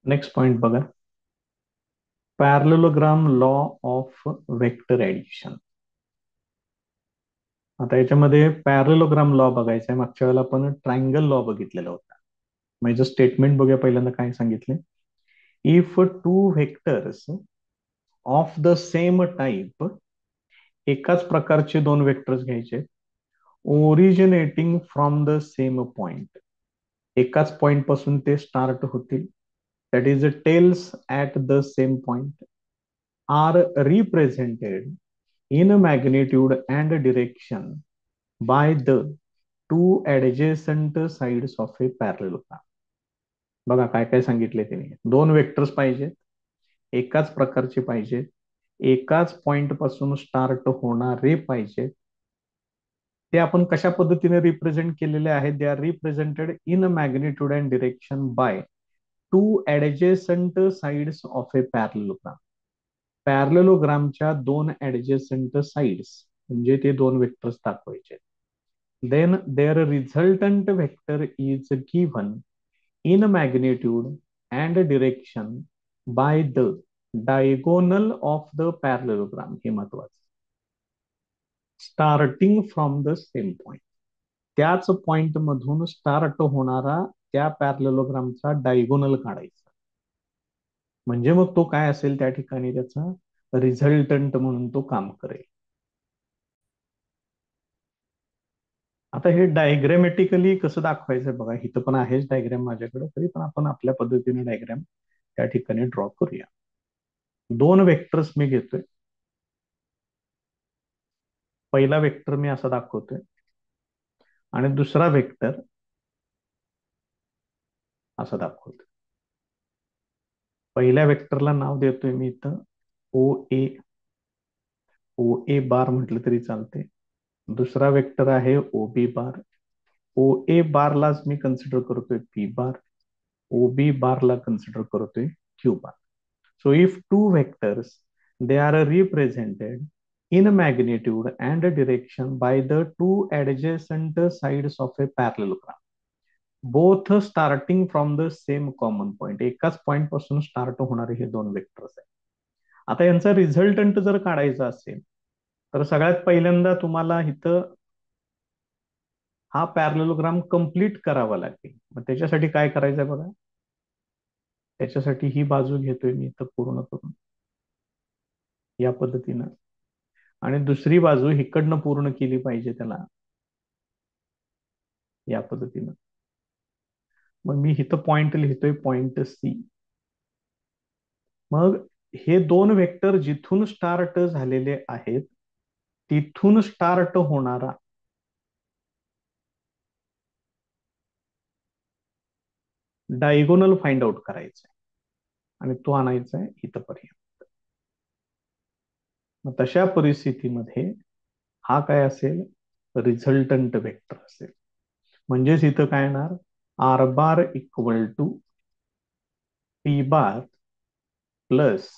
Next point बघा. Parallelogram law of vector addition. आता याच्यामध्ये पॅरलोग्राम लॉ बघायचा आहे. मागच्या वेळेला आपण ट्रायंगल लॉ बघितलेला होता. म्हणजे स्टेटमेंट बघूया पहिल्यांदा काय सांगितले. If two vectors of the same type, एकाच प्रकारचे दोन वेक्टर्स घ्यायचे, originating from the same point, एकाच पॉइंट पासून ते स्टार्ट होतील, that is tails at the same point, are represented in magnitude and direction by the two adjacent sides of a parallelogram. बघा काय काय सांगितले त्यांनी. दोन वेक्टर्स पाहिजेत, एकाच प्रकारचे पाहिजेत, एकाच पॉइंट पासून स्टार्ट होणारे पाहिजेत. ते आपण कशा पद्धतीने रिप्रेझेंट केलेले आहेत. They are represented in magnitude and direction by two adjacent sides of a parallelogram. पॅरलोग्रामच्या दोन ऍडजेसंट साइड्स म्हणजे ते दोन वेक्टर्स दाखवायचे. Then their resultant vector is given in magnitude and direction by the diagonal of the parallelogram. हे महत्वाचं. Starting from the same point, त्याच point मधून स्टार्ट होणारा त्या पॅरलोग्रामचा डायगोनल काढायचा. म्हणजे मग तो काय असेल त्या ठिकाणी त्याचा रिझल्टंट म्हणून तो काम करेल. आता हे डायग्रॅमॅटिकली कसं दाखवायचं बघा. इथं पण आहेच डायग्रॅम माझ्याकडे, तरी पण आपण आपल्या पद्धतीने डायग्रॅम त्या ठिकाणी ड्रॉ करूया. दोन वेक्टर्स मी घेतोय. पहिला वेक्टर मी असा दाखवतोय आणि दुसरा वेक्टर असा दाखवतोय. पहिल्या वेक्टरला नाव देतोय मी इथं ओ ए. ओ ए बार म्हटलं तरी चालते. दुसरा वेक्टर आहे ओ बी बार. ओ ए बारलाच मी कन्सिडर करतोय पी बार, ओ बी बारला कन्सिडर करतोय Q bar. So if two vectors they are represented in magnitude and direction by the two adjacent sides of a parallelogram, both starting from the same common point. एकाच point पासून start होणारे हे दोन vectors आहेत. आता यांचा resultant जर काढायचा असेल तर सगळ्यात पहिल्यांदा तुम्हाला इथं हा पॅरलोग्राम कंप्लीट करावा लागेल. मग त्याच्यासाठी काय करायचंय बघा. त्याच्यासाठी ही बाजू घेतोय मी इथं पूर्ण करून या पद्धतीनं, आणि दुसरी बाजू इकडनं पूर्ण केली पाहिजे त्याला या पद्धतीनं. मग मी इथं पॉइंट लिहितोय, पॉइंट सी. मग हे दोन वेक्टर जिथून स्टार्ट झालेले आहेत तिथून स्टार्ट होणारा डायगोनल फाइंड आउट करायचा आहे आणि तो आणायचा आहे इथपर्यंत. मग तशा परिस्थितीमध्ये हा काय असेल, रिझल्टंट वेक्टर असेल. म्हणजेच इथं काय येणार, R bar equal to P bar plus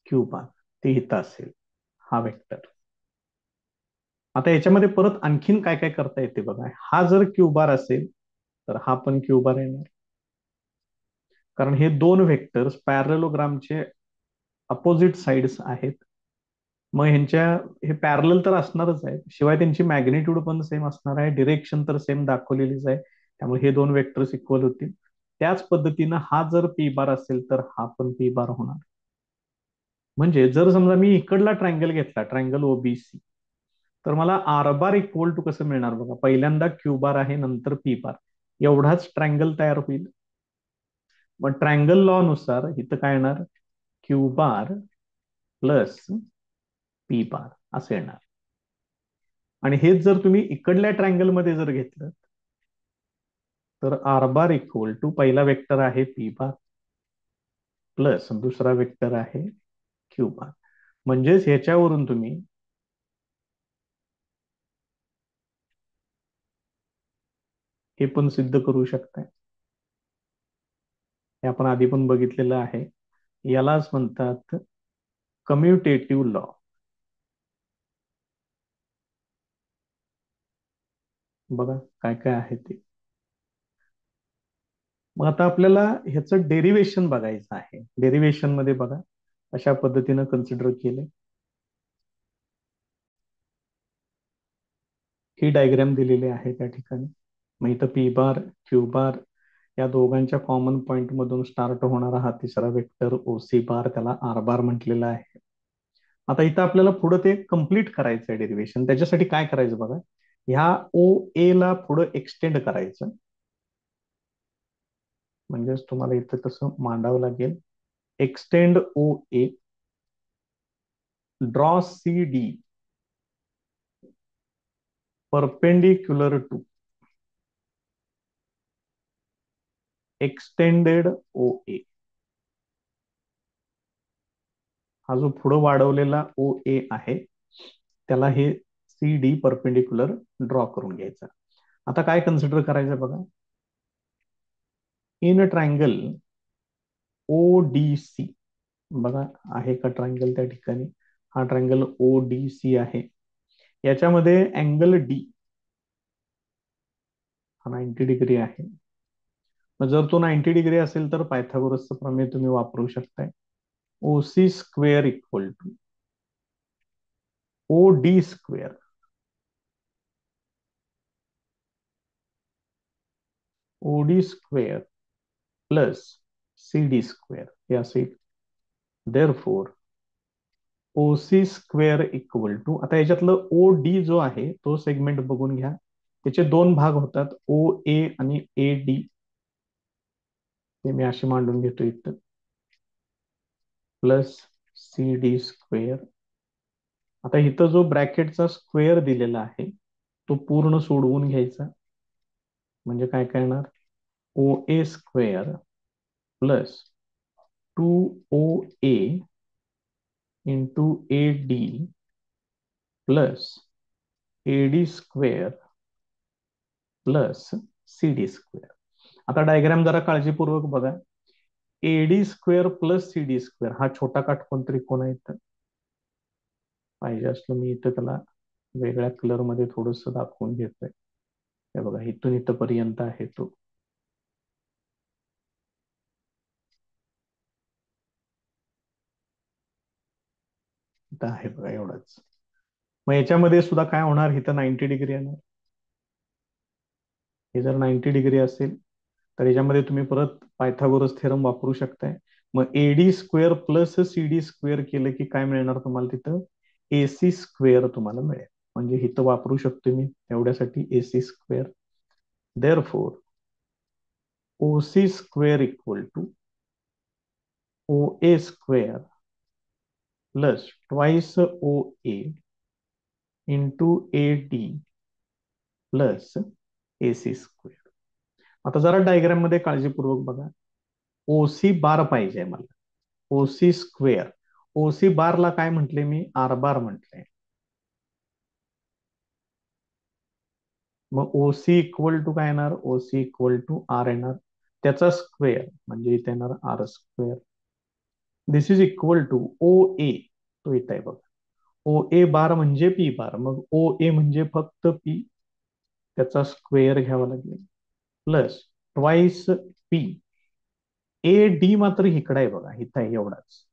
Q bar. ते इथं असेल हा वेक्टर. आता याच्यामध्ये परत आणखीन काय काय करता येते बघा. हा जर क्यू बार असेल तर हा पण क्यू बार येणार, कारण हे दोन व्हेक्टर्स पॅरलोग्रामचे अपोजिट साइड्स आहेत. मग ह्यांच्या हे पॅरल तर असणारच आहे, शिवाय त्यांची मॅग्निट्यूड पण सेम असणार आहे, डिरेक्शन तर सेम दाखवलेलीच आहे. त्यामुळे हे दोन वेक्टर्स इक्वल होतील. त्याच पद्धतीनं हा जर पी बार असेल तर हा पण पी बार होणार. म्हणजे जर समजा मी इकडला ट्रायंगल घेतला, ट्रायंगल ओबीसी, तर मला आर बार इक्वल टू कसं मिळणार बघा. पहिल्यांदा क्यू बार आहे, नंतर पी बार, एवढाच ट्रायंगल तयार होईल. मग ट्रायंगल लॉ नुसार इथं काय येणार, क्यू बार प्लस पी बार असं येणार. आणि हेच जर तुम्ही इकडल्या ट्रायंगल मध्ये जर घेतलं तर आर बार इक्वल टू पहिला वेक्टर आहे पी बार प्लस दुसरा वेक्टर आहे क्यू बार. म्हणजेच ह्याच्यावरून तुम्ही हे पण सिद्ध करू शकताय. हे आपण आधी पण बघितलेलं आहे. यालाच म्हणतात कम्युटेटिव्ह लॉ. बघा काय काय आहे ते. मग आता आपल्याला ह्याचं डेरिवेशन बघायचं आहे. डेरिवेशन मध्ये बघा अशा पद्धतीनं कन्सिडर केले. ही डायग्राम दिलेली आहे त्या ठिकाणी. मग इथं पी बार क्यू बार या दोघांच्या कॉमन पॉइंट मधून स्टार्ट होणारा हा तिसरा वेक्टर ओ सी बार, त्याला आर बार म्हटलेला आहे. आता इथं आपल्याला पुढे ते कम्प्लीट करायचं आहे डेरिवेशन. त्याच्यासाठी काय करायचं बघा, ह्या ओ ए ला पुढे एक्सटेंड करायचं. म्हणजेच तुम्हाला इथं कसं मांडावं लागेल, extend O A, draw C D perpendicular to extended O A. हा जो पुढे वाढवलेला ओ ए आहे त्याला हे सी डी परपेंडिक्युलर ड्रॉ करून घ्यायचा. आता काय कन्सिडर करायचं बघा, in triangle O D C, बघा आहे का ट्रायंगल त्या ठिकाणी, हा ट्रायंगल ओ डी सी आहे. याच्यामध्ये अँगल डी हा 90 डिग्री आहे. मग जर तो 90 डिग्री असेल तर पायथागोरसचं प्रमेय तुम्ही वापरू शकताय. O C square equal to O D square O D square plus C D square हे असेल. Therefore O C square equal to, आता याच्यातलं ओ डी जो आहे तो सेगमेंट बघून घ्या, त्याचे दोन भाग होतात, ओ ए आणि ए डी. ते मी असे मांडून घेतो इथं, प्लस सी डी स्क्वेअर. आता इथं जो ब्रॅकेटचा स्क्वेअर दिलेला आहे तो पूर्ण सोडवून घ्यायचा. म्हणजे काय करणार, O A square plus two O A into A D plus A D square plus C D square. आता डायग्राम जरा काळजीपूर्वक बघा. AD square plus C D square हा छोटा काटकोन त्रिकोण आहे. इथं पाहिजे असलं मी इथं त्याला वेगळ्या कलर मध्ये थोडस दाखवून घेतोय. हे बघा इथून इथपर्यंत आहे तो. इथं आहे बघा एवढाच. मग याच्यामध्ये सुद्धा काय होणार, इथं 90 डिग्री येणार. हे जर 90 डिग्री असेल तर याच्यामध्ये तुम्ही परत पायथागोरस थेरम वापरू शकताय. मग AD square plus C D square केलं की काय मिळणार तुम्हाला, तिथं एसी स्क्वेअर तुम्हाला मिळेल. म्हणजे इथं वापरू शकतो मी एवढ्यासाठी AC square. Therefore O C square equal to O A square plus twice O A into A D plus A C square. आता जरा डायग्राम मध्ये काळजीपूर्वक बघा. ओ सी बार पाहिजे मला, ओ सी स्क्वेअर. ओ सी बारला काय म्हटले मी, आर बार म्हटले. मग ओ सी इक्वल टू काय येणार, O C equal to R येणार, त्याचा स्क्वेअर म्हणजे इथे येणार R square. This is equal to O A, तो इथे आहे बघा. ओ ए बार म्हणजे पी बार, मग ओ ए म्हणजे फक्त पी, त्याचा स्क्वेअर घ्यावा लागेल plus twice P. A D मात्र इकडे आहे बघा, इथं आहे एवढाच.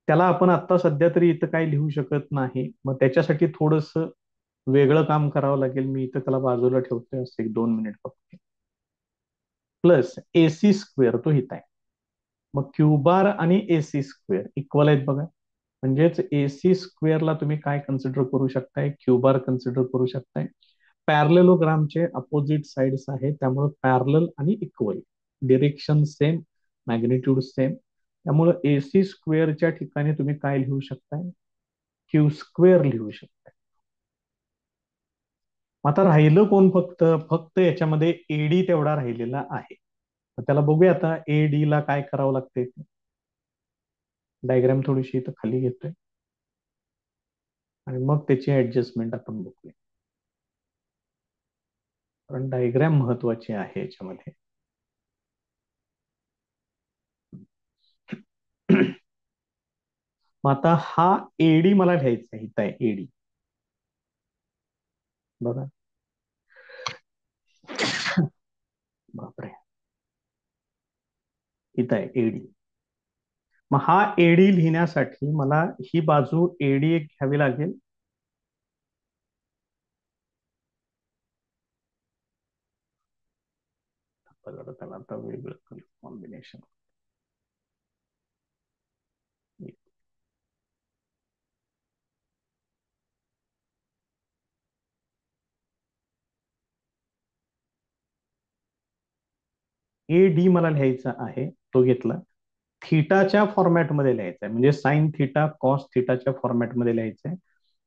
त्याला आपण आता सध्या तरी इथं काही लिहू शकत नाही, मग त्याच्यासाठी थोडस वेगळं काम करावं लागेल. मी इथं त्याला बाजूला ठेवतोय असं 1-2 मिनिट फक्त. प्लस एसी स्क्वेअर तो इथं आहे. मग क्यू बार आणि एसी स्क्वेअर इक्वल आहेत बघा. म्हणजेच एसी स्क्वेअरला तुम्ही काय कन्सिडर करू शकताय, क्यू बार कन्सिडर करू शकताय. पॅरलेलोग्रामचे अपोजिट साइड्स आहेत त्यामुळे पॅरलल आणि equal, direction same, magnitude same. त्यामुळे एसी स्क्वेअरच्या ठिकाणी तुम्ही काय लिहू शकताय, क्यू स्क्वेअर लिहू शकताय. आता राहिलं कोण, फक्त फक्त याच्यामध्ये एडी तेवढा राहिलेला आहे. त्याला बघूया आता एडी ला काय करावं लागते. डायग्राम थोडीशी इथं खाली घेतोय आणि मग त्याची ऍडजस्टमेंट आपण बघूया, कारण डायग्राम महत्वाची आहे याच्यामध्ये. मग आता हा एडी मला घ्यायचा आहे, इथं आहे एडी बघा. बापरे, इथं आहे एडी. मग हा एडी लिहिण्यासाठी मला ही बाजू एडी एक घ्यावी लागेल. त्याला आता वेगळं कॉम्बिनेशन. ए डी मला लिहायचा आहे, तो घेतला. थिटाच्या फॉर्मॅटमध्ये लिहायचा आहे, म्हणजे साइन थिटा कॉस थिटाच्या फॉर्मॅटमध्ये लिहायचं आहे.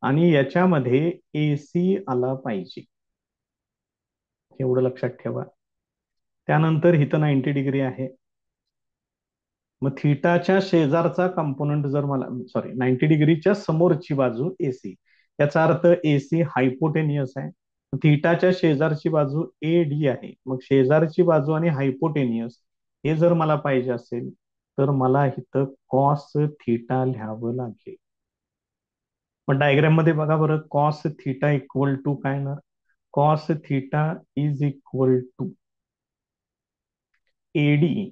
आणि याच्यामध्ये एसी आला पाहिजे, एवढं लक्षात ठेवा. त्यानंतर इथं 90 डिग्री आहे. मग थिटाच्या शेजारचा कंपोनंट जर मला, सॉरी, 90 डिग्रीच्या समोरची बाजू एसी, याचा अर्थ एसी हायपोटेनियस आहे. थिटाच्या शेजारची बाजू ए डी आहे. मग शेजारची बाजू आणि हायपोटेनियस हे जर मला पाहिजे असेल तर मला इथं कॉस थिटा लिहावं लागेल. मग डायग्राम मध्ये बघा बरं, कॉस थिटा इक्वल टू काय येणार? Cos theta is equal to AD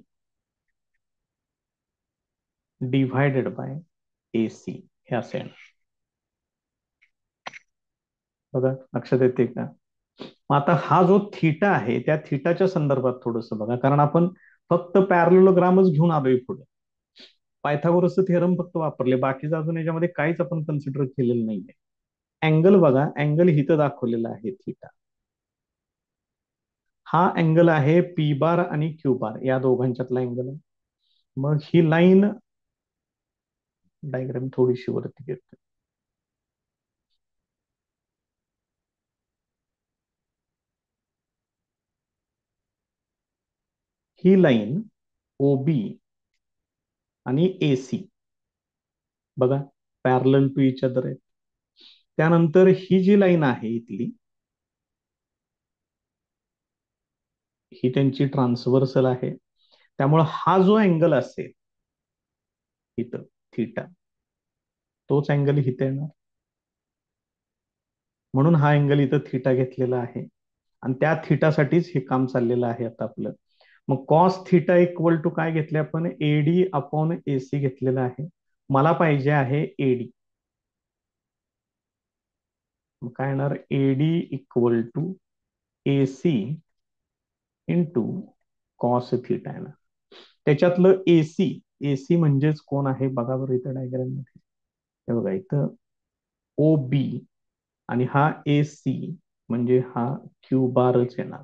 divided by AC, हे असे आहे. बघा लक्षात येते का? मग आता हा जो थिटा आहे त्या थिटाच्या संदर्भात थोडस बघा, कारण आपण फक्त पॅरलोग्रामच घेऊन आलोय पुढे. पायथागोरसचं थेरम फक्त वापरले, बाकीचं अजून याच्यामध्ये काहीच आपण कन्सिडर केलेलं नाहीये. अँगल बघा, अँगल इथं दाखवलेला आहे थिटा. हा अँगल आहे पी बार आणि क्यू बार या दोघांच्यातला अँगल आहे. मग ही लाईन, डायग्राम थोडीशी वरती घेतो. ही लाईन ओबी आणि एसी बघा पॅरलल टू इच अदर आहे. त्यानंतर ही जी लाईन आहे इथली, ही त्यांची ट्रान्सव्हर्सल आहे. त्यामुळे हा जो अँगल असेल इथं थिटा, तोच अँगल इथे येणार. म्हणून हा अँगल इथं थिटा घेतलेला आहे. आणि त्या थिटासाठीच हे काम चाललेलं आहे आता आपलं. मग कॉस थिटा इक्वल टू काय घेतले आपण? एडी अपॉन एसी घेतलेलं आहे. मला पाहिजे आहे एडी. मग काय येणार? AD equal to AC into cos theta येणार. त्याच्यातलं एसी, एसी म्हणजेच कोण आहे बघा बरं इथं डायग्राम मध्ये. हे बघा इथं ओ बी आणि हा ए सी, म्हणजे हा क्यू बारच येणार.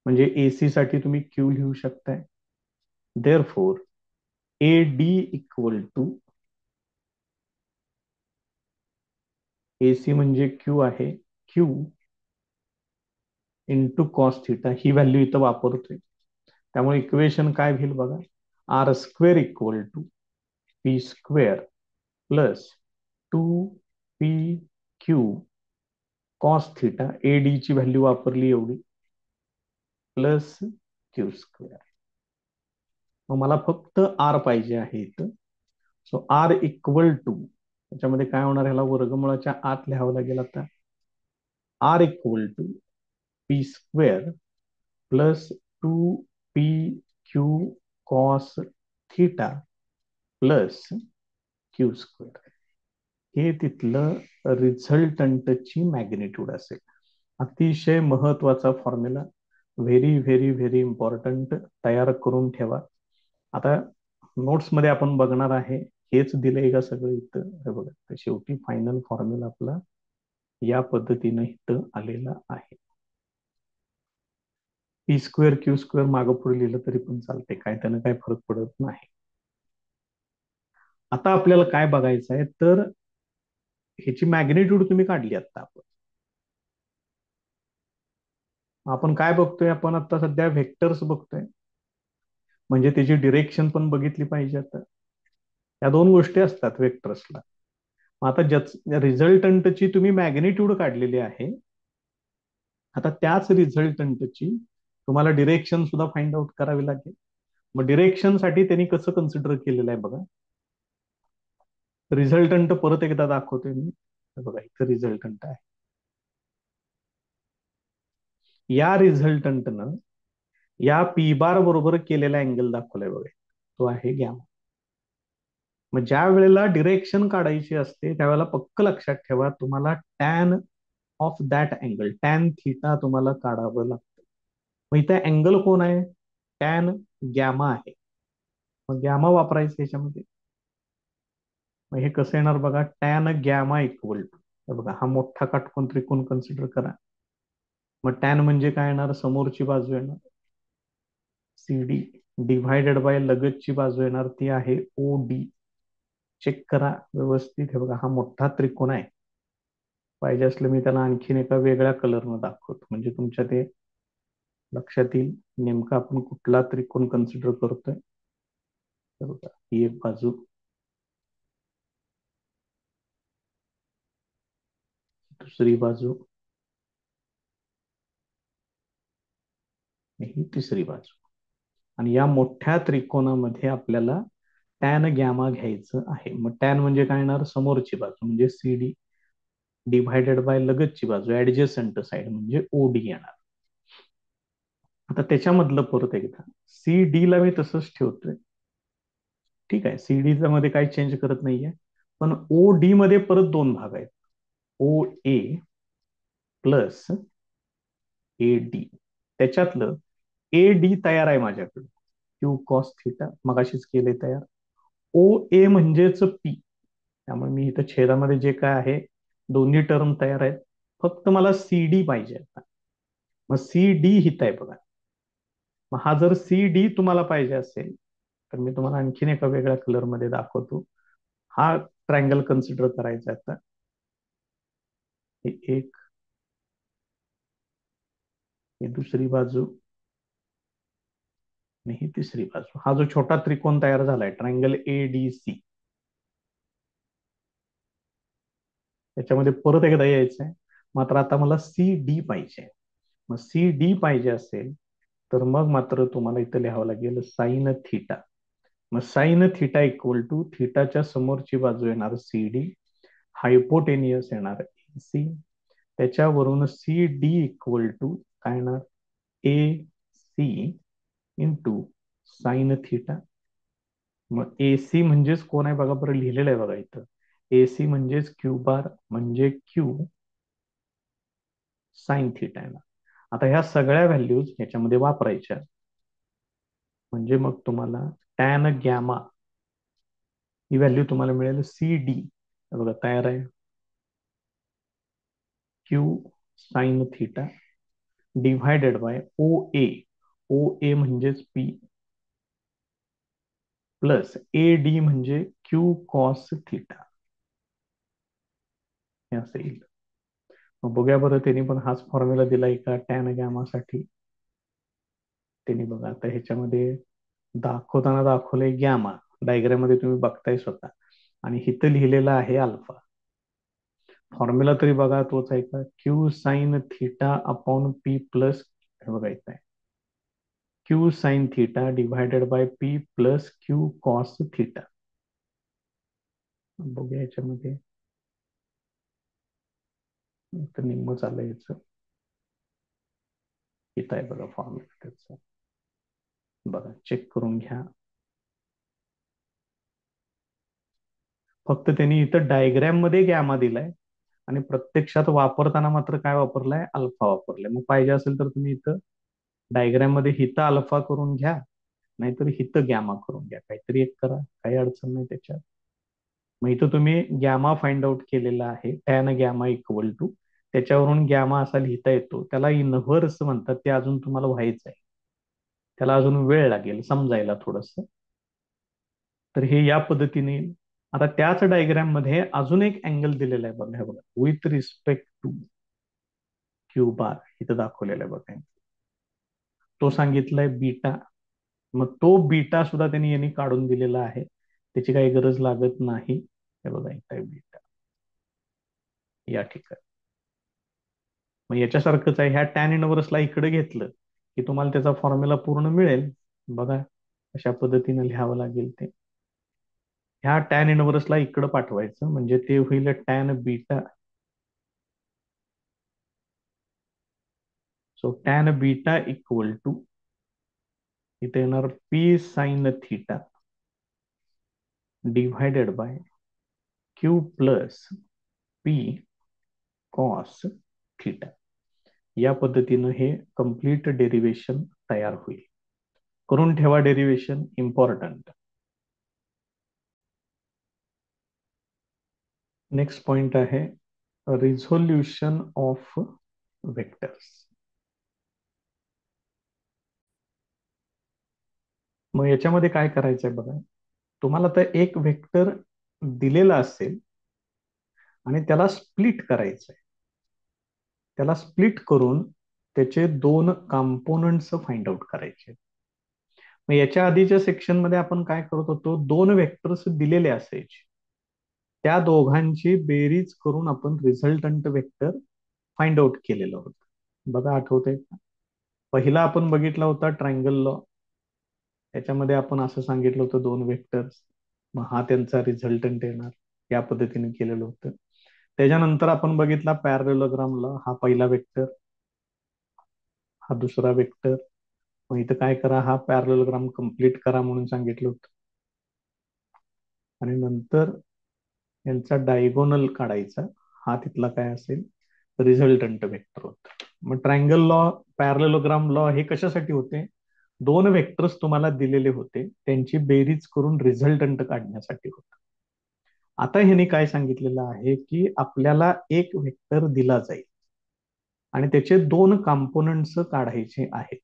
म्हणजे एसी साठी तुम्ही क्यू लिहू शकताय. Therefore A D equal to, AC म्हणजे क्यू आहे, क्यू इंटू कॉस थिटा, ही व्हॅल्यू इथं वापरतोय. त्यामुळे इक्वेशन काय होईल बघा, R square equal to P square plus 2 P Q cos theta, A D ची व्हॅल्यू वापरली एवढी, प्लस क्यू स्क्वेअर. मग मला फक्त आर पाहिजे आहे इथं. सो आर इक्वल टू, त्याच्यामध्ये काय होणार, ह्याला वर्गमुळाच्या आत लिहावं लागेल आता. R equal to P square plus 2 P Q cos theta plus Q square. हे तिथलं रिझल्टंटची मॅग्निट्यूड असेल. अतिशय महत्वाचा formula, very very very important, तयार करून ठेवा. आता नोट्स मध्ये आपण बघणार आहे, हेच दिलंय का सगळं इथं, हे बघा शेवटी फायनल फॉर्म्युला आपला या पद्धतीनं इथं आलेला आहे. पी स्क्वेअर क्यू स्क्वेअर मागं पुढे लिहिलं तरी पण चालते, काय त्यानं काय फरक पडत नाही. आता आपल्याला काय बघायचं आहे तर ह्याची मॅग्निट्यूड तुम्ही काढली आता. आपण काय बघतोय, आपण आता सध्या व्हेक्टर्स बघतोय, म्हणजे त्याची डिरेक्शन पण बघितली पाहिजे. आता या दोन गोष्टी असतात वेक्टर्सला. आता रिझल्टंटची तुम्ही मॅग्निट्यूड काढलेली आहे, आता त्याच रिझल्टंटची तुम्हाला डिरेक्शन सुद्धा फाइंड आउट करावी लागेल. मग डिरेक्शन साठी त्यांनी कसं कन्सिडर केलेलं आहे बघा. रिझल्टंट परत एकदा दाखवतोय मी, बघा इथं रिझल्टंट आहे. या रिझल्टंटनं या पी बार बरोबर केलेला अँगल दाखवलाय बघा, तो आहे गॅमा. मग ज्या वेळेला डिरेक्शन काढायची असते त्यावेळेला पक्क लक्षात ठेवा, तुम्हाला tan of that angle, tan theta तुम्हाला काढावं लागतं. मग इथे अँगल कोण आहे? टॅन गॅमा आहे. मग गॅमा वापरायचं याच्यामध्ये. मग हे कसं येणार बघा, टॅन गॅमा इक्वल टू, बघा हा मोठा काटकोन त्रिकोण कन्सिडर करा. मग टॅन म्हणजे काय येणार? समोरची बाजू येणार सी डी, डिव्हायडेड बाय लगतची बाजू येणार ती आहे ओ डी. चेक करा व्यवस्थित. हे बघा हा मोठा त्रिकोण आहे. पाहिजे असलं मी त्याला आणखीन एका वेगळ्या कलरनं दाखवतो, म्हणजे तुमच्या ते लक्षात येईल नेमका आपण कुठला त्रिकोण कन्सिडर करतोय. तर बघा ही एक बाजू, दुसरी बाजू, ही तिसरी बाजू. आणि या मोठ्या त्रिकोणामध्ये आपल्याला टॅन गॅमा घ्यायचं आहे. मग टॅन म्हणजे काय येणार? समोरची बाजू म्हणजे सी डी, डिव्हायडेड बाय लगतची बाजू ऍडजस्टंट साइड म्हणजे ओडी येणार. आता त्याच्यामधलं परत एकदा सी डी ला मी तसंच ठेवतोय, ठीक आहे. सी डी मध्ये काही चेंज करत नाहीये. पण ओ डी मध्ये परत दोन भाग आहेत, ओ ए प्लस ए डी. त्याच्यातलं ए डी तयार आहे माझ्याकडे, क्यू कॉस थिटा मगाशीच केले तयार. ओ ए म्हणजेच पी, त्यामुळे मी इथं छेदामध्ये जे काय आहे दोन्ही टर्म तयार आहेत. फक्त मला सी डी पाहिजे आता. मग सी डी हित आहे बघा. मग हा जर सी डी तुम्हाला पाहिजे असेल तर मी तुम्हाला आणखीन एका वेगळ्या कलरमध्ये दाखवतो. हा ट्रायंगल कन्सिडर करायचा आता. हे एक, ही दुसरी बाजू आणि ही तिसरी बाजू. हा जो छोटा त्रिकोण तयार झालाय ट्रायंगल ए डी सी, त्याच्यामध्ये परत एकदा यायचंय. मात्र आता मला सी डी पाहिजे. मग सी डी पाहिजे असेल तर मग मात्र तुम्हाला इथं लिहावं लागेल साइन थिटा. मग साइन थिटा इक्वल टू थिटाच्या समोरची बाजू येणार सी डी, हायपोटेनियस येणार ए सी, त्याच्यावरून सी डी इक्वल टू काय येणार? ए सी इंटू साइन थिटा. मग ए सी म्हणजेच कोण आहे बघा बरं, लिहिलेलं आहे बघा इथं. ए सी म्हणजेच क्यू बार म्हणजे क्यू साइन थिटा आहे ना. आता ह्या सगळ्या व्हॅल्यूज ह्याच्यामध्ये वापरायच्या, म्हणजे मग तुम्हाला टॅन गॅमा ही व्हॅल्यू तुम्हाला मिळेल सी डी, बघा तयार आहे, Q sine theta divided by O A, O A म्हणजेच पी प्लस ए डी म्हणजे क्यू कॉस थिटा, हे असं येईल. मग बघूया बरं त्यांनी पण हाच फॉर्म्युला दिलाय का टॅन गॅमासाठी. त्यांनी बघा आता ह्याच्यामध्ये दाखवताना दाखवलंय गॅमा, डायग्राम मध्ये तुम्ही बघताय स्वतः, आणि इथं लिहिलेलं आहे अल्फा. फॉर्म्युला तरी बघा तोच आहे का? Q sine theta upon P plus, हे बघा इथं आहे Q sine theta divided by P plus Q cos theta. बघूया याच्यामध्ये तर निम्म चाललंय याचं. इथं आहे बघा फॉर्म्युला त्याचा, बघा चेक करून घ्या. फक्त त्यांनी इथं डायग्रॅम मध्ये गॅमा दिलाय आणि प्रत्यक्षात वापरताना मात्र काय वापरलाय? अल्फा वापरलाय. मग पाहिजे असेल तर तुम्ही इथं डायग्राम मध्ये हिथं अल्फा करून घ्या, नाहीतर हिथं गॅमा करून घ्या, काहीतरी एक करा, काही अडचण नाही त्याच्यात. मग इथं तुम्ही गॅमा फाइंड आउट केलेला आहे, टॅन गॅमा इक्वल टू, त्याच्यावरून गॅमा असा लिहिता येतो. त्याला इनव्हर्स म्हणतात, ते अजून तुम्हाला व्हायचं आहे, त्याला अजून वेळ लागेल समजायला थोडस. तर हे या पद्धतीने. आता त्याच डायग्राम मध्ये अजून एक अँगल दिलेला आहे बघा, हे बघा with respect to Q bar, इथं दाखवलेला आहे बघा, तो सांगितलाय बीटा. मग तो बीटा सुद्धा त्यांनी यांनी काढून दिलेला आहे, त्याची काही गरज लागत नाही. हे बघा इथं बीटा या ठिकाणी. मग याच्यासारखंच आहे, ह्या टॅन इनव्हर्सला इकडे घेतलं की तुम्हाला त्याचा फॉर्म्युला पूर्ण मिळेल. बघा अशा पद्धतीने लिहावं लागेल ते. ह्या टॅन इनव्हर्सला इकडे पाठवायचं म्हणजे ते होईल tan beta. So tan beta equal to इथे येणार P sine theta divided by Q plus P cos theta. या पद्धतीनं हे कम्प्लीट डेरिवेशन तयार होईल. करून ठेवा डेरिवेशन, इम्पॉर्टंट. नेक्स्ट पॉइंट आहे रिझोल्युशन ऑफ वेक्टर्स. मग याच्यामध्ये काय करायचंय बघा, तुम्हाला तर एक वेक्टर दिलेला असेल आणि त्याला स्प्लिट करायचंय. त्याला स्प्लिट करून त्याचे दोन कंपोनंट्स फाइंड आउट करायचे. मग याच्या आधीच्या सेक्शन मध्ये आपण काय करत होतो, दोन वेक्टर्स दिलेले असायचे, त्या दोघांची बेरीज करून आपण रिझल्टंट वेक्टर फाइंड आउट केलेलं होतं. बघा, आठवतंय का? पहिला आपण बघितला होता ट्रायंगल लॉ. त्याच्यामध्ये आपण असं सांगितलं होतं दोन वेक्टर्स, मग हा त्यांचा रिझल्टंट येणार, या पद्धतीने केलेलं होतं. त्याच्यानंतर आपण बघितला पॅरलेलोग्राम लॉ. हा पहिला वेक्टर, हा दुसरा वेक्टर. मग इथं काय करा, हा पॅरलेलोग्राम कम्प्लीट करा म्हणून सांगितलं होतं. आणि नंतर यांचा डायगोनल काढायचा, हा तिथला काय असेल, रिझल्टंट वेक्टर होत. मग ट्रायंगल लॉ, पॅरलेलोग्राम लॉ हे कशासाठी होते, दोन वेक्टर्स तुम्हाला दिलेले होते, त्यांची बेरीज करून रिझल्टंट काढण्यासाठी होतं. आता ह्याने काय सांगितलेलं आहे की आपल्याला एक वेक्टर दिला जाईल आणि त्याचे दोन कंपोनंट्स काढायचे आहेत.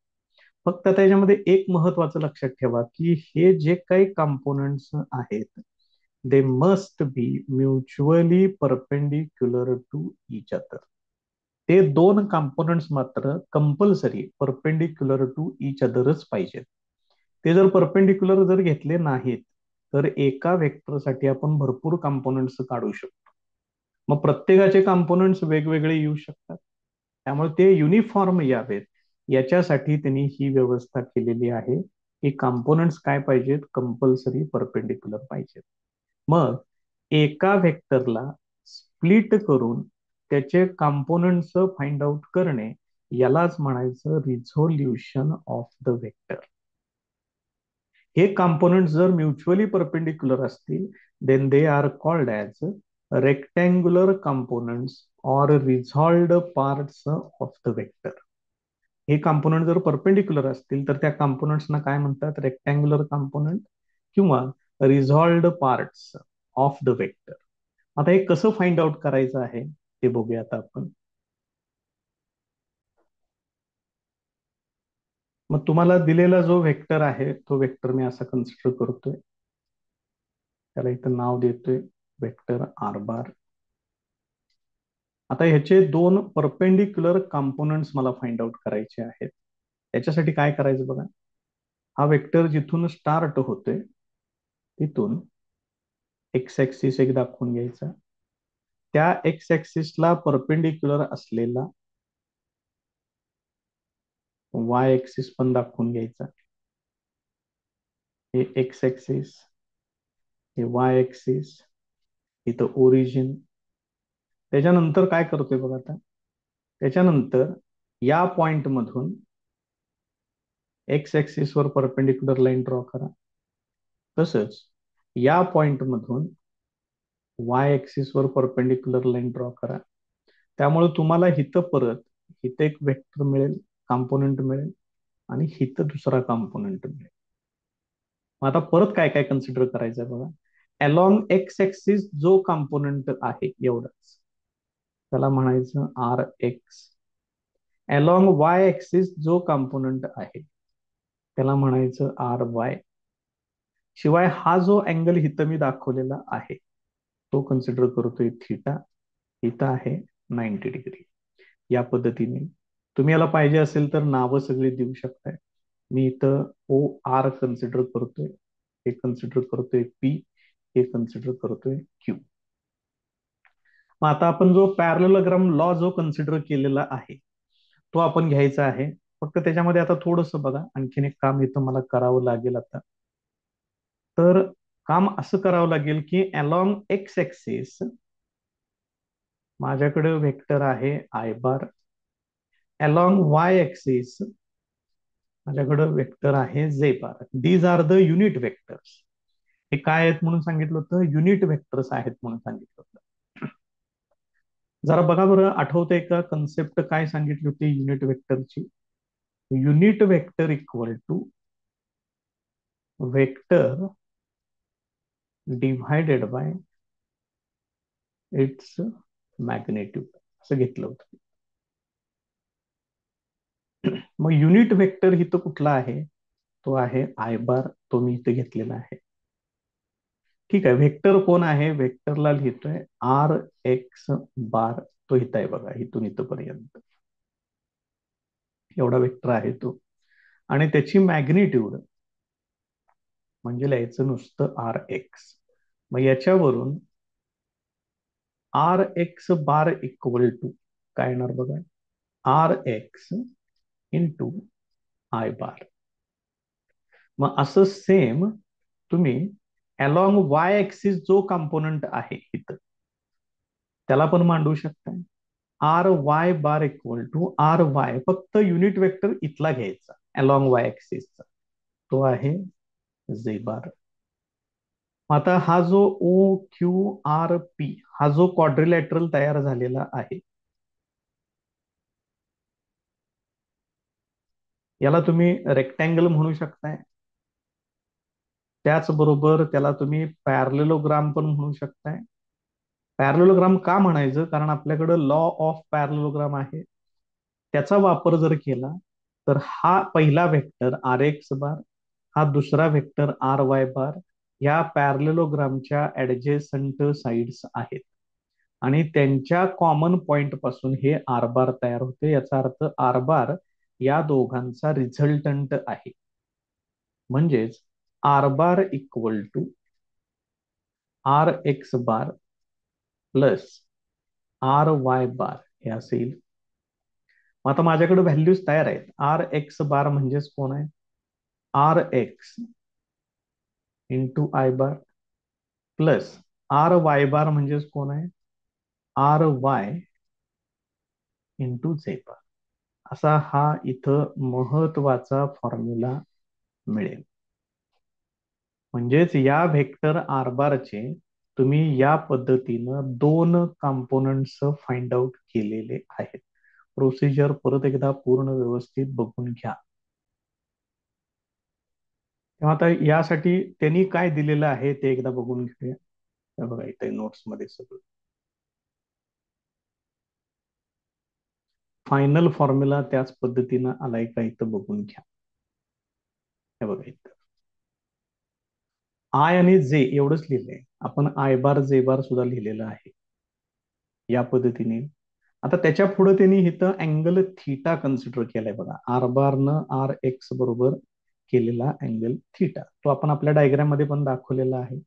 फक्त त्याच्यामध्ये एक महत्वाचं लक्षात ठेवा की हे जे काही कंपोनंट्स आहेत they must be mutually perpendicular to each other. ते दोन कंपोनंट्स मात्र कंपल्सरी परपेंडिक्युलर टू इच अदरच पाहिजेत. ते जर परपेंडिक्युलर जर घेतले नाहीत तर एका वेक्टरसाठी आपण भरपूर कंपोनंट्स काढू शकतो. मग प्रत्येकाचे कंपोनंट्स वेगवेगळे येऊ शकतात. त्यामुळे ते युनिफॉर्म यावेत याच्यासाठी त्यांनी ही व्यवस्था केलेली आहे की कंपोनंट्स काय पाहिजेत, कंपल्सरी परपेंडिक्युलर पाहिजेत. मग एका वेक्टरला स्प्लिट करून त्याचे कंपोनंट्स फाइंड आउट करणे, यालाच म्हणायचं रिझोल्युशन ऑफ द वेक्टर. हे कंपोनंट जर म्युच्युअली परपेंडिक्युलर असतील then they are called as rectangular components or resolved parts of the vector. हे कंपोनंट जर परपेंडिक्युलर असतील तर त्या कंपोनंट्सना काय म्हणतात, रेक्टँग्युलर कंपोनंट किंवा resolved parts of the vector. आता हे कसं फाइंड आउट करायचं आहे ते बघूया आता आपण. मग तुम्हाला दिलेला जो वेक्टर आहे तो वेक्टर मी असा कन्सिडर करतोय, त्याला इथं नाव देतोय वेक्टर आर बार. आता ह्याचे दोन परपेंडिक्युलर कंपोनंट्स मला फाइंड आउट करायचे आहेत. त्याच्यासाठी काय करायचं बघा, हा वेक्टर जिथून स्टार्ट होतोय तिथून एक्स ऍक्सिस एक दाखवून घ्यायचा, त्या एक्स ऍक्सिसला परपेंडिक्युलर असलेला वाय ऍक्सिस पण दाखवून घ्यायचा. हे एक्स ऍक्सिस, हे वाय ऍक्सिस, इथं ओरिजिन. त्याच्यानंतर काय करतोय बघा, आता त्याच्यानंतर या पॉइंट मधून एक्स ऍक्सिस वर परपेंडिक्युलर लाईन ड्रॉ करा. तसंच या पॉइंट मधून वाय ऍक्सिस वर परपेंडिक्युलर लाईन ड्रॉ करा. त्यामुळे तुम्हाला हिथं परत इथं एक वेक्टर मिळेल, कंपोनंट मिळेल, आणि हिथं दुसरा कंपोनंट मिळेल. मग आता परत काय काय कन्सिडर करायचं आहे बघा. अलॉंग एक्स ऍक्सिस जो कंपोनंट आहे एवढंच, त्याला म्हणायचं R X. Along Y axis जो कंपोनंट आहे त्याला म्हणायचं आर वाय. शिवाय हा जो अँगल इथं मी दाखवलेला आहे तो कन्सिडर करतोय थिटा. इथं आहे 90 डिग्री. या पद्धतीने तुम्ही याला पाहिजे असेल तर नावं सगळी देऊ शकताय. मी इथं ओ आर कन्सिडर करतोय, हे कन्सिडर करतोय पी, हे कन्सिडर करतोय क्यू. मग आता आपण जो पॅरलेलोग्राम लॉ जो कन्सिडर केलेला आहे तो आपण घ्यायचा आहे. फक्त त्याच्यामध्ये आता थोडस बघा, आणखीन एक काम इथं मला करावं लागेल आता. तर काम असं करावं लागेल की अलॉंग एक्स ऍक्सिस माझ्याकडे वेक्टर आहे I bar. Along Y axis माझ्याकडं वेक्टर आहे J bar. These are the unit vectors. हे काय आहेत म्हणून सांगितलं होतं? युनिट वेक्टर्स आहेत म्हणून सांगितलं होतं. जरा बघा बरं, आठवतंय का कन्सेप्ट काय सांगितली होती युनिट वेक्टरची? Unit vector equal to vector divided by its magnitude असं घेतलं होतं. मग युनिट वेक्टर इथं कुठला आहे? तो आहे आय बार. तो मी इथे घेतलेला आहे. ठीक आहे. वेक्टर कोण आहे? वेक्टरला लिहितोय आर एक्स बार. तो इथं आहे बघा, इथून इथपर्यंत एवढा वेक्टर आहे तो. आणि त्याची मॅग्निट्यूड म्हणजे लिहायचं नुसतं आर एक्स. मग याच्यावरून R X bar equal to काय येणार बघा? R X into I bar. मग असं सेम तुम्ही अलॉंग वाय ऍक्सिस जो कंपोनंट आहे इथं त्याला पण मांडू शकताय. R Y bar equal to R Y, फक्त युनिट वेक्टर इथला घ्यायचा अलॉंग वाय ऍक्सिसचा, तो आहे जे बार. आता हा जो ओ क्यू आर पी हा जो क्वाड्रिलॅटरल तयार झालेला आहे, याला तुम्ही रेक्टँगल म्हणू शकताय. त्याचबरोबर त्याला तुम्ही पॅरलेलोग्राम पण म्हणू शकताय. पॅरलेलोग्राम का म्हणायचं? कारण आपल्याकडं लॉ ऑफ पॅरलेलोग्राम आहे. त्याचा वापर जर केला तर हा पहिला वेक्टर आर एक्स बार, हा दुसरा वेक्टर आर वाय बार, या पॅरलेलोग्रामच्या ऍडजेसंट साइड्स आहेत आणि त्यांच्या कॉमन पॉइंट पासून हे आर बार तयार होते. याचा अर्थ आर बार या दोघांचा रिझल्टंट आहे. म्हणजेच R bar equal to R X bar plus R Y bar हे असेल. आता माझ्याकडे व्हॅल्यूज तयार आहेत. आर एक्स बार म्हणजेच कोण आहे? R X into I bar plus R Y bar म्हणजेच कोण आहे? आर वाय इंटू झे बार. असा हा इथं महत्वाचा फॉर्म्युला मिळेल. म्हणजेच या व्हेक्टर आर बारचे तुम्ही या पद्धतीनं दोन कंपोनंट्स फाइंड आउट केलेले आहेत. प्रोसिजर परत एकदा पूर्ण व्यवस्थित बघून घ्या. तेव्हा आता यासाठी त्यांनी काय दिलेलं आहे ते एकदा बघून घेऊया. हे बघा इथे नोट्स मध्ये सगळं फायनल फॉर्म्युला त्याच पद्धतीनं आलाय का इथं बघून घ्या. हे बघा इथं आय आणि जे एवढंच लिहिलंय. आपण आय बार जे बार सुद्धा लिहिलेलं आहे या पद्धतीने. आता त्याच्या पुढे त्यांनी इथं अँगल थिटा कन्सिडर केलाय बघा. आर बार न आर एक्स बरोबर केलेला अँगल थिटा, तो आपण आपल्या डायग्राम मध्ये पण दाखवलेला आहे.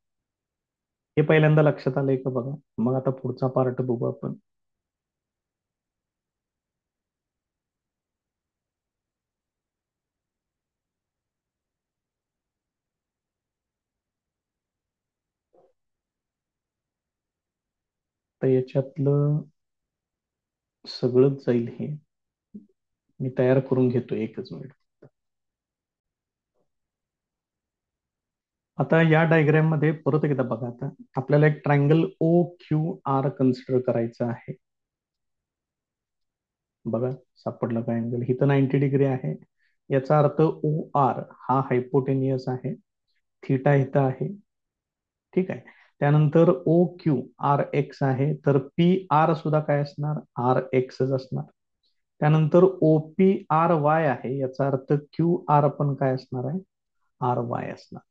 हे पहिल्यांदा लक्षात आलंय का बघा. मग आता पुढचा पार्ट बघू आपण. तर याच्यातलं सगळंच जाईल. हे मी तयार करून घेतो, एकच मिनिट. आता या डायग्राम मध्ये परत एकदा बघा. आता आपल्याला एक triangle O Q R consider करायचं आहे. बघा सापडला का अँगल? इथं 90 डिग्री आहे. याचा अर्थ ओ आर हा हायपोटेनियस आहे. थिटा इथं आहे. ठीक आहे. त्यानंतर ओ क्यू आर एक्स आहे, तर पी आर सुद्धा काय असणार? आर एक्सच असणार. त्यानंतर ओ पी आर वाय आहे, याचा अर्थ क्यू आर पण काय असणार आहे? आर वाय असणार.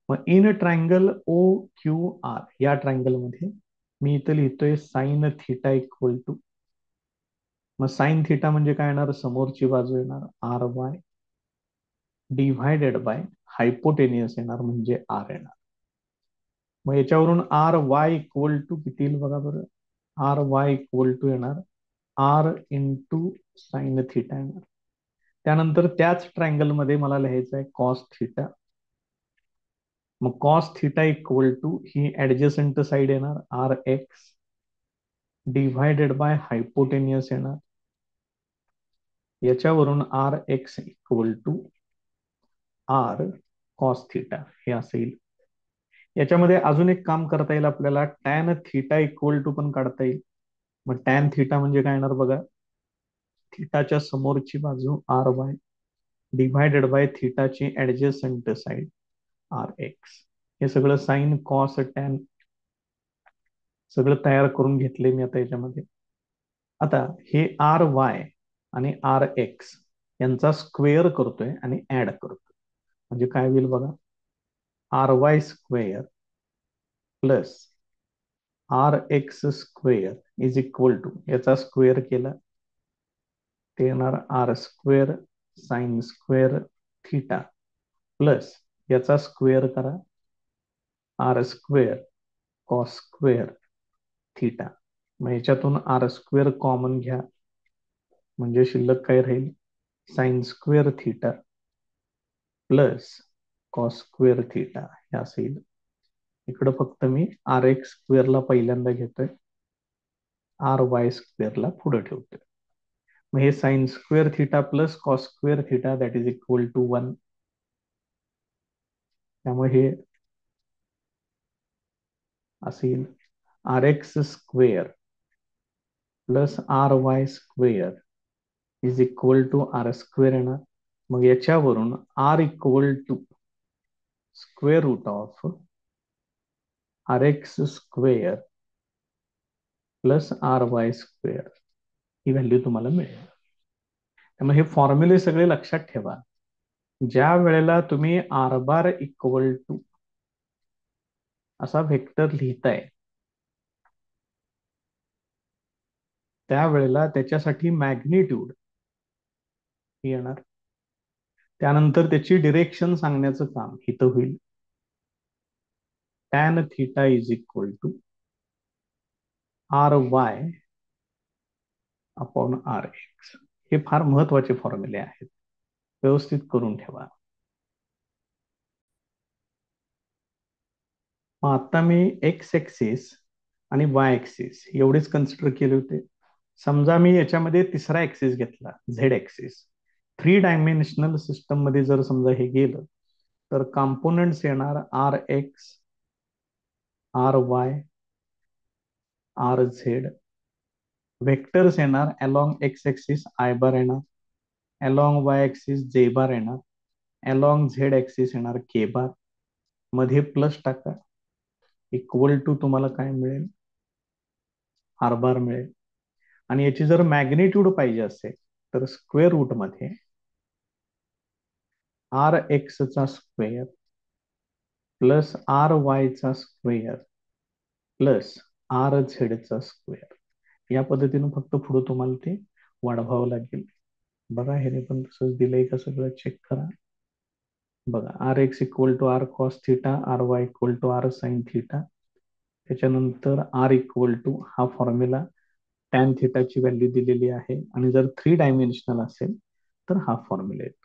मग in triangle O Q R या ट्रायंगल मध्ये मी इथं लिहितोय साइन थिटा इक्वल टू, मग साइन थिटा म्हणजे काय येणार? समोरची बाजू येणार R Y divided by hypotenuse येणार म्हणजे आर येणार. मग याच्यावरून आर वाय इक्वल टू किती येईल बघा बरं. आर वाय इक्वल टू येणार आर इंटू साइन थिटा येणार. त्यानंतर त्याच ट्रायंगल मध्ये मला लिहायचं आहे कॉस थिटा. मग कॉस थिटा इक्वल टू ही ऍडजसंट साइड येणार R X divided by hypotenuse येणार. याच्यावरून R X equal to R cos theta हे असं येईल. याच्यामध्ये अजून एक काम करता येईल आपल्याला, टॅन थिटा इक्वल टू पण काढता येईल. मग टॅन थिटा म्हणजे काय येणार बघा, थिटाच्या समोरची बाजू आर वाय डिव्हायडेड बाय थिटाची ऍडजस्टंट साइड आर एक्स. हे सगळं साइन कॉस टॅन सगळं तयार करून घेतले मी आता याच्यामध्ये. आता हे आर वाय आणि आर एक्स यांचा स्क्वेअर करतोय आणि ऍड करतोय. म्हणजे काय होईल बघा, R Y square plus R X square is equal to, याचा स्क्वेअर केला ते येणार R square sine square theta plus याचा स्क्वेअर करा R square cos square theta. मग याच्यातून आर स्क्वेअर कॉमन घ्या म्हणजे शिल्लक काय राहील, sign square theta plus cos square theta हे असेल. इकडं फक्त मी आर एक्स स्क्वेअरला पहिल्यांदा घेतोय, आर वाय स्क्वेअरला पुढे ठेवतोय. मग हे sine square theta plus cos square theta that is equal to 1. त्यामुळे हे असेल R X square plus R Y square is equal to R square येणार. मग याच्यावरून R equal to square root of R X square plus R Y square ही value तुम्हाला मिळेल. त्यामुळे हे फॉर्म्युले सगळे लक्षात ठेवा. ज्या वेळेला तुम्ही आर बार इक्वल टू असा व्हेक्टर लिहिताय त्यावेळेला त्याच्यासाठी मॅग्निट्यूड येणार, त्यानंतर त्याची डिरेक्शन सांगण्याचं काम इथं होईल. Tan theta is equal to R Y upon R X. हे फार महत्वाचे फॉर्म्युले आहेत, व्यवस्थित करून ठेवा. मग आता मी एक्स एक्सिस आणि वाय एक्सिस एवढेच कन्सिडर केले होते. समजा मी याच्यामध्ये तिसरा एक्सिस घेतला, झेड एक्सिस. 3 डायमेन्शनल सिस्टम मध्ये जर समजा हे गेलं तर कॉम्पोनंट्स येणार R X R Y R Z. Vectors येणार along X axis I bar येणार, अलॉंग वाय एक्सिस जे बार येणार, अलॉंग झेड एक्सिस येणार के बार. मध्ये प्लस टाका इक्वल टू तुम्हाला काय मिळेल, आर बार मिळेल. आणि याची जर मॅग्निट्यूड पाहिजे असेल तर स्क्वेअर रूट मध्ये आर एक्स चा स्क्वेअर प्लस आर वाय चा स्क्वेअर प्लस आर झेड चा स्क्वेअर. या पद्धतीनं फक्त पुढे तुम्हाला ते वाढवावं लागेल. बघा हे पण तसंच दिलंय का सगळं चेक करा. बघा R X equal to R cos theta, R Y equal to R sine theta. त्याच्यानंतर आर इक्वल टू हा फॉर्म्युला टॅन थिटाची व्हॅल्यू दिलेली आहे आणि जर 3 डायमेन्शनल असेल तर हा फॉर्म्युला येतो.